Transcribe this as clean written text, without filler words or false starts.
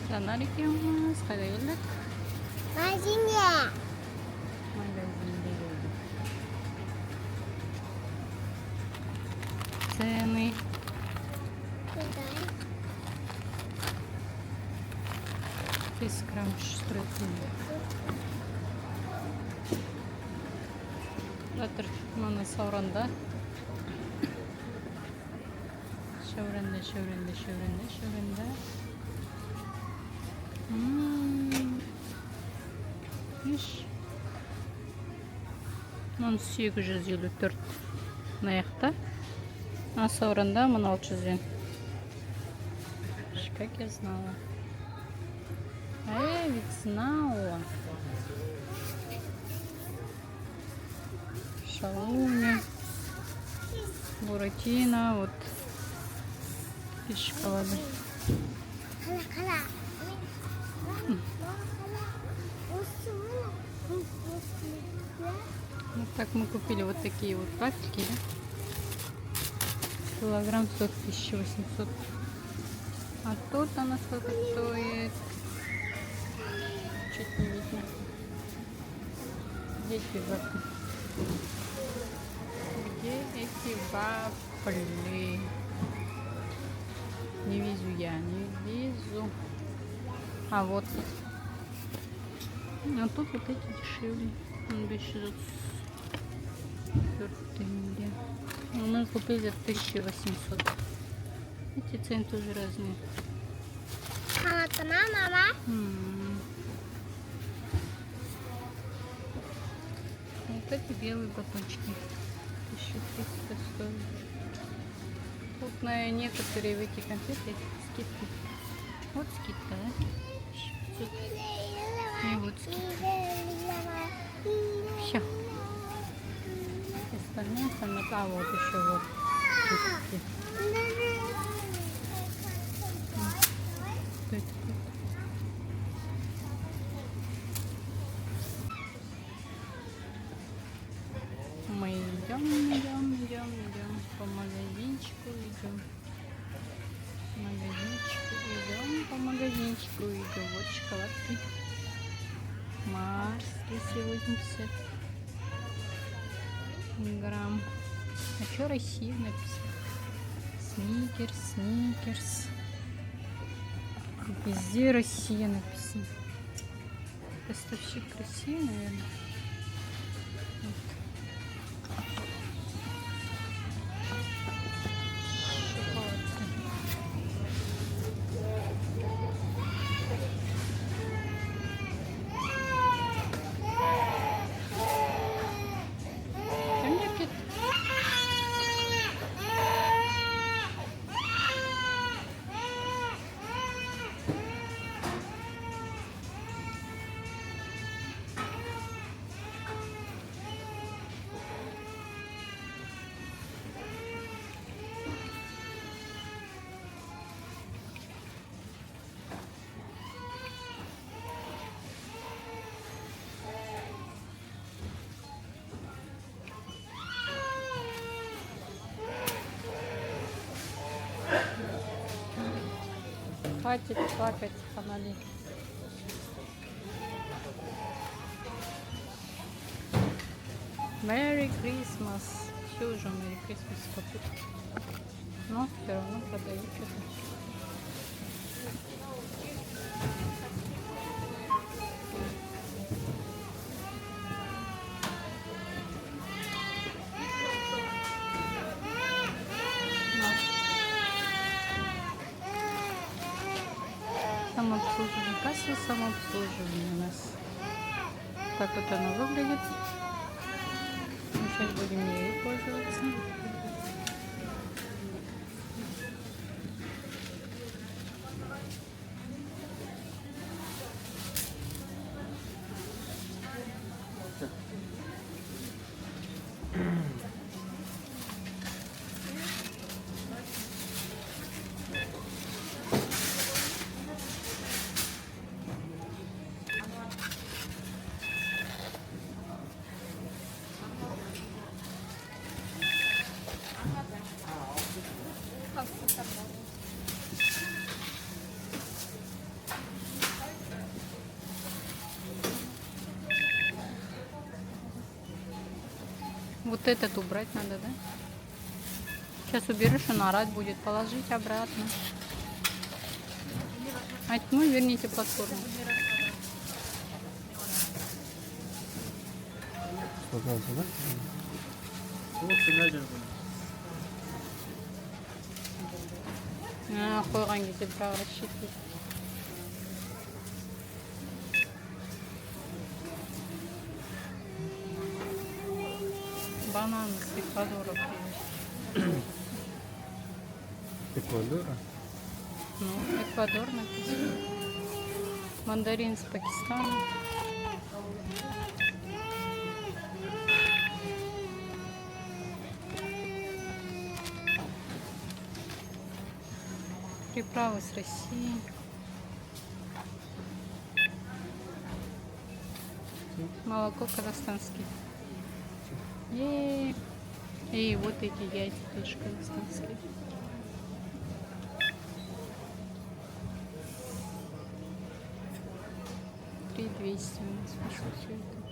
Narigi olmaz. Qayerga yo'ldak? Magazinga. Magazinga yo'ldak. Цены. Куда? 10 грамм 6 жатыр мына сауранда шәуренде иш мына 854 мынаяқта а сауранда мына 600 как я знала. Ведь знала. Шалуми, буратино, вот из шоколада. Вот так мы купили вот такие вот пакетики, да? Килограмм стоит 1800. А тут она сколько стоит? Чуть не видно. Где эти вафли? Где эти вафли? Не вижу я, не вижу. А вот. А тут вот эти дешевле. Он еще мы купили за 1800. Эти цены тоже разные. Мама. Вот эти белые батончики 1300 стоят. Тут на некоторые в эти конфеты скидки. Вот скидка, да? 500. И вот скидка. Все. Остальные там вот еще вот скидки. Мы идем по магазинчику, по магазинчику идем. Вот шоколадки. Марс 280 грамм. А что Россия написано? Сникерс. Везде Россия написано. Поставщик России, наверное. Хватит плакать, фонали. Merry Christmas. Все уже Merry Christmas попытки. Но все равно продают что-то. Самообслуживание, касса самообслуживания у нас. Так вот оно выглядит. Мы сейчас будем ею пользоваться. Вот этот убрать надо, да? Сейчас уберешь, он орать будет. Положить обратно. А ну верните платформу. Сломался, да? Қойған кезде бірақ рассчитывай. Банан с Эквадора привез. Эквадора? Ну, Эквадор написано. Мандарин с Пакистана. Приправы с России. Молоко казахстанское. И вот эти яйца тоже казахстанские. 3200 у нас вышло все это.